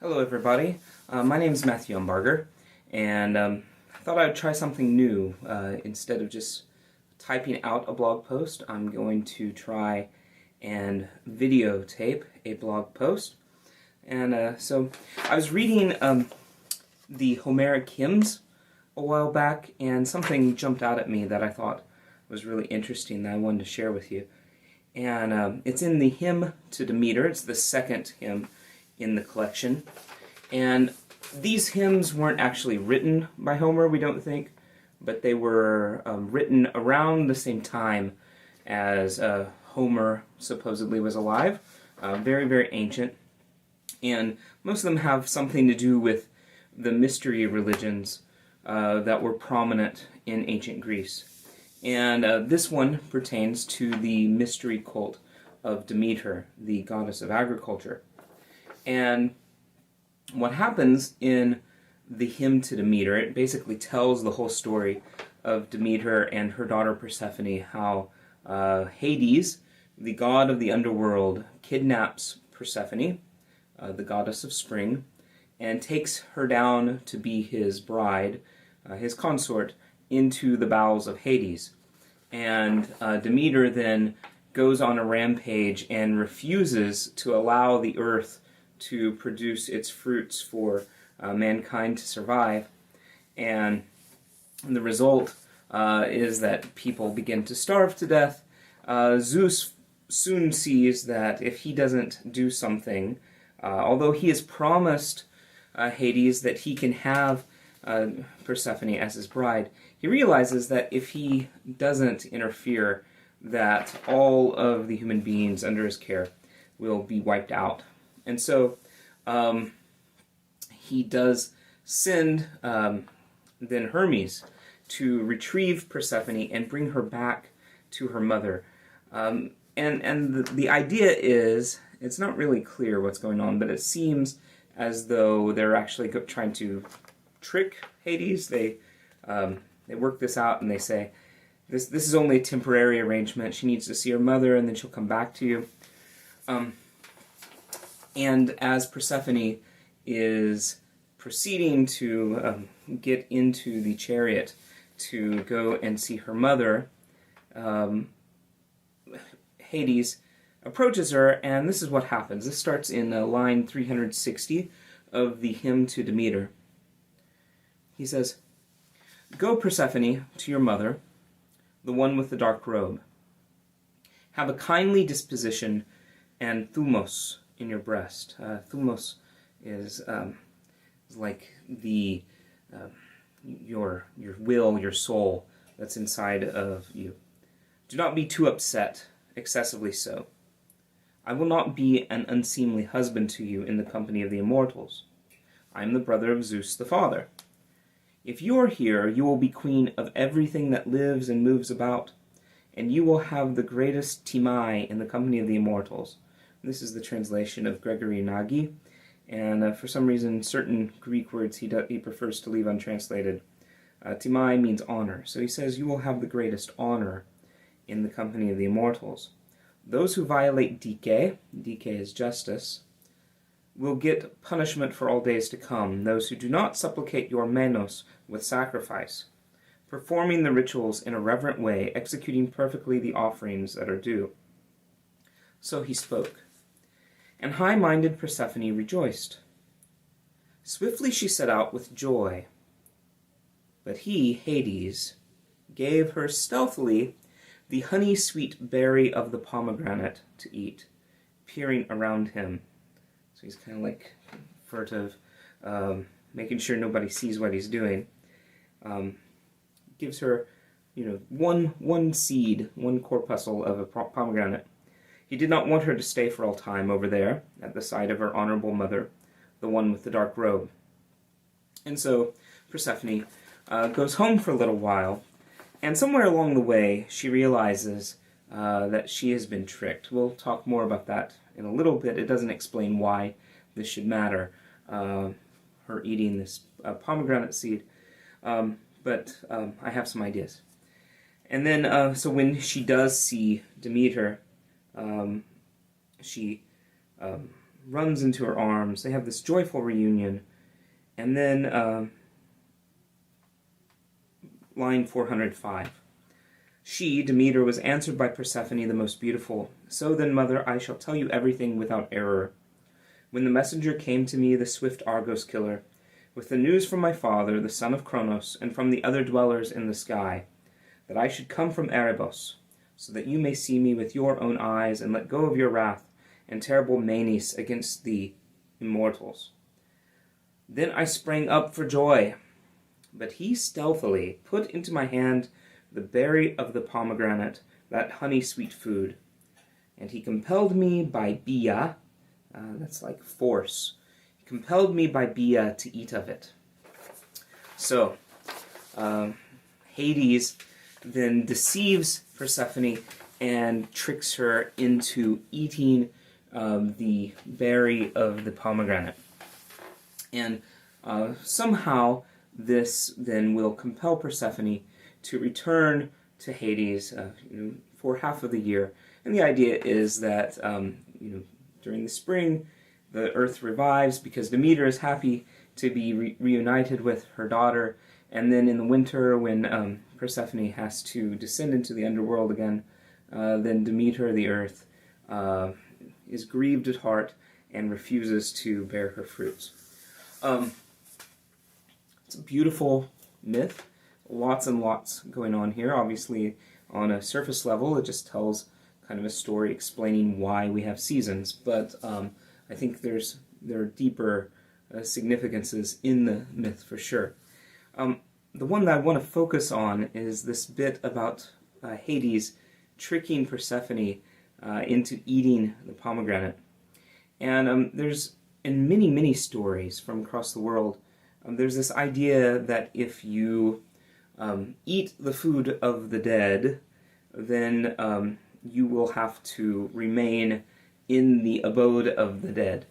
Hello everybody, my name is Matthew Umbarger, and I thought I'd try something new. Instead of just typing out a blog post, I'm going to try and videotape a blog post. And so I was reading the Homeric Hymns a while back, and something jumped out at me that I thought was really interesting that I wanted to share with you. And it's in the Hymn to Demeter. It's the second hymn in the collection. And these hymns weren't actually written by Homer, we don't think, but they were written around the same time as Homer supposedly was alive. Very, very ancient. And most of them have something to do with the mystery religions that were prominent in ancient Greece. And this one pertains to the mystery cult of Demeter, the goddess of agriculture. And what happens in the Hymn to Demeter, it basically tells the whole story of Demeter and her daughter Persephone, how Hades, the god of the underworld, kidnaps Persephone, the goddess of spring, and takes her down to be his bride, his consort, into the bowels of Hades. And Demeter then goes on a rampage and refuses to allow the earth to produce its fruits for mankind to survive. And the result is that people begin to starve to death. Zeus soon sees that if he doesn't do something, although he has promised Hades that he can have Persephone as his bride, he realizes that if he doesn't interfere, that all of the human beings under his care will be wiped out. And so he does send then Hermes to retrieve Persephone and bring her back to her mother. And the idea is, it's not really clear what's going on, but it seems as though they're actually trying to trick Hades. They work this out and they say, this is only a temporary arrangement. She needs to see her mother and then she'll come back to you. And as Persephone is proceeding to get into the chariot to go and see her mother, Hades approaches her, and this is what happens. This starts in line 360 of the Hymn to Demeter. He says, "Go, Persephone, to your mother, the one with the dark robe. Have a kindly disposition and thumos in your breast." Thumos is like your will, your soul that's inside of you. "Do not be too upset, excessively so. I will not be an unseemly husband to you in the company of the immortals. I am the brother of Zeus the Father. If you are here, you will be queen of everything that lives and moves about, and you will have the greatest timai in the company of the immortals." This is the translation of Gregory Nagy, and for some reason, certain Greek words he prefers to leave untranslated. Timai means honor, so he says, "You will have the greatest honor in the company of the immortals. Those who violate dike is justice, will get punishment for all days to come. Those who do not supplicate your menos with sacrifice, performing the rituals in a reverent way, executing perfectly the offerings that are due." So he spoke, and high-minded Persephone rejoiced. Swiftly she set out with joy, but he, Hades, gave her stealthily the honey-sweet berry of the pomegranate to eat, peering around him. So he's kind of like furtive, making sure nobody sees what he's doing. Gives her, one seed, one corpuscle of a pomegranate. He did not want her to stay for all time over there, at the side of her honorable mother, the one with the dark robe. And so Persephone goes home for a little while, and somewhere along the way she realizes that she has been tricked. We'll talk more about that in a little bit. It doesn't explain why this should matter, her eating this pomegranate seed, but I have some ideas. And then, so when she does see Demeter, she runs into her arms. They have this joyful reunion. And then line 405. She, Demeter, was answered by Persephone, the most beautiful. So then, mother, I shall tell you everything without error. When the messenger came to me, the swift Argos killer, with the news from my father, the son of Cronos, and from the other dwellers in the sky, that I should come from Erebos, so that you may see me with your own eyes, and let go of your wrath and terrible manes against the immortals. Then I sprang up for joy, but he stealthily put into my hand the berry of the pomegranate, that honey-sweet food. And he compelled me by bia, that's like force, he compelled me by bia to eat of it. So, Hades then deceives Persephone and tricks her into eating the berry of the pomegranate. And somehow this then will compel Persephone to return to Hades for half of the year. And the idea is that during the spring, the earth revives because Demeter is happy to be reunited with her daughter. And then in the winter, when Persephone has to descend into the underworld again, then Demeter, the earth, is grieved at heart and refuses to bear her fruits. It's a beautiful myth. Lots and lots going on here. Obviously, on a surface level, it just tells kind of a story explaining why we have seasons. But I think there are deeper significances in the myth for sure. The one that I want to focus on is this bit about Hades tricking Persephone into eating the pomegranate. And there's, in many, many stories from across the world, there's this idea that if you eat the food of the dead, then you will have to remain in the abode of the dead.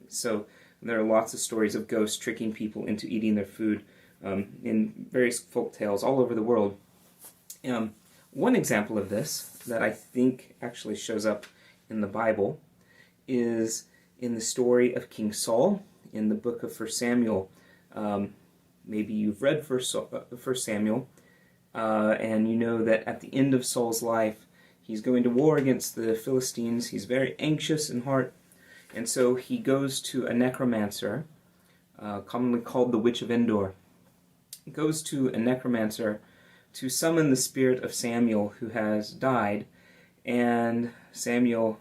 So there are lots of stories of ghosts tricking people into eating their food in various folk tales all over the world. One example of this that I think actually shows up in the Bible is in the story of King Saul in the book of 1 Samuel. Maybe you've read 1 Samuel, and you know that at the end of Saul's life, he's going to war against the Philistines. He's very anxious in heart, and so he goes to a necromancer, commonly called the Witch of Endor. He goes to a necromancer to summon the spirit of Samuel, who has died, and Samuel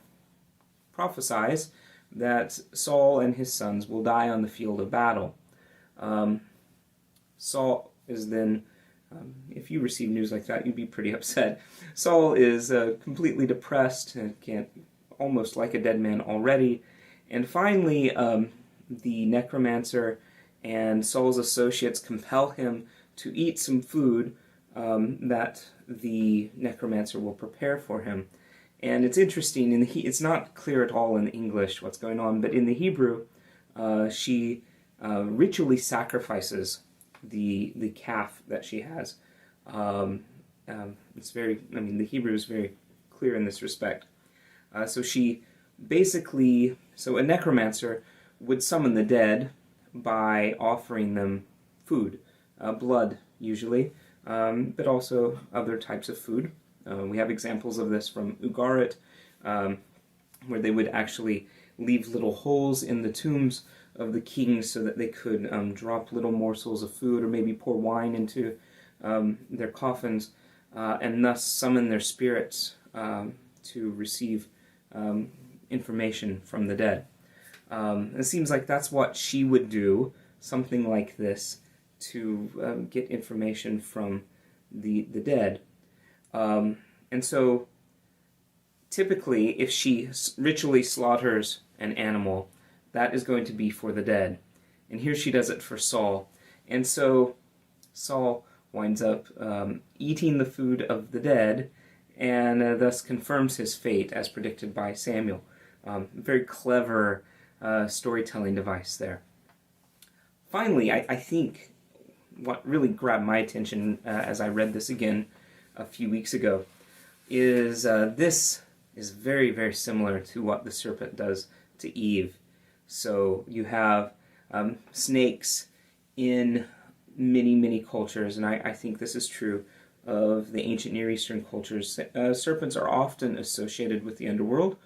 prophesies that Saul and his sons will die on the field of battle. Saul is then, if you receive news like that, you'd be pretty upset. Saul is completely depressed, and almost like a dead man already. And finally, the necromancer and Saul's associates compel him to eat some food that the necromancer will prepare for him. And it's interesting, it's not clear at all in English what's going on, but in the Hebrew, she ritually sacrifices the calf that she has. It's very, the Hebrew is very clear in this respect. So a necromancer would summon the dead by offering them food, blood usually, but also other types of food. We have examples of this from Ugarit, where they would actually leave little holes in the tombs of the kings so that they could drop little morsels of food or maybe pour wine into their coffins and thus summon their spirits to receive information from the dead. It seems like that's what she would do, something like this, to get information from the dead. And so, typically, if she ritually slaughters an animal, that is going to be for the dead. And here she does it for Saul. And so, Saul winds up eating the food of the dead, and thus confirms his fate, as predicted by Samuel. Very clever storytelling device there. Finally, I think what really grabbed my attention as I read this again a few weeks ago is this is very, very similar to what the serpent does to Eve. So you have snakes in many cultures, and I think this is true of the ancient Near Eastern cultures. Serpents are often associated with the underworld.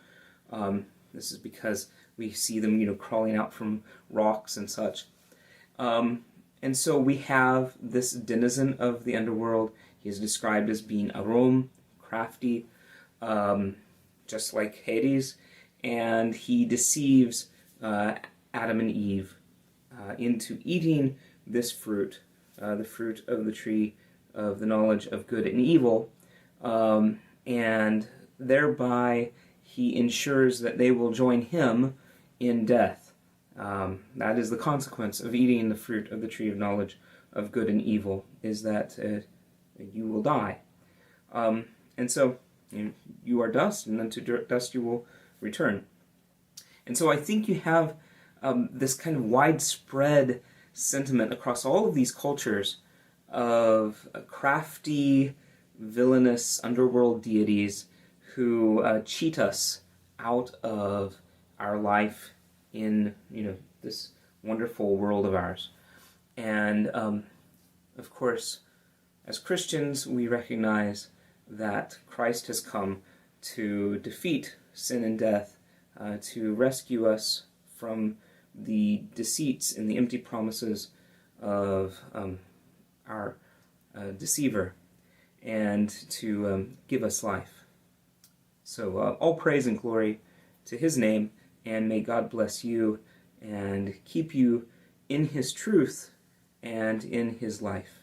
This is because we see them, crawling out from rocks and such. And so we have this denizen of the underworld. He is described as being arom, crafty, just like Hades, and he deceives Adam and Eve into eating this fruit, the fruit of the tree of the knowledge of good and evil, and thereby he ensures that they will join him in death. That is the consequence of eating the fruit of the tree of knowledge of good and evil, is that you will die. And so you are dust, and then to dust you will return. And so I think you have this kind of widespread sentiment across all of these cultures of crafty, villainous underworld deities who cheat us out of our life in this wonderful world of ours. And of course, as Christians, we recognize that Christ has come to defeat sin and death, to rescue us from the deceits and the empty promises of our deceiver, and to give us life. So all praise and glory to his name, and may God bless you and keep you in his truth and in his life.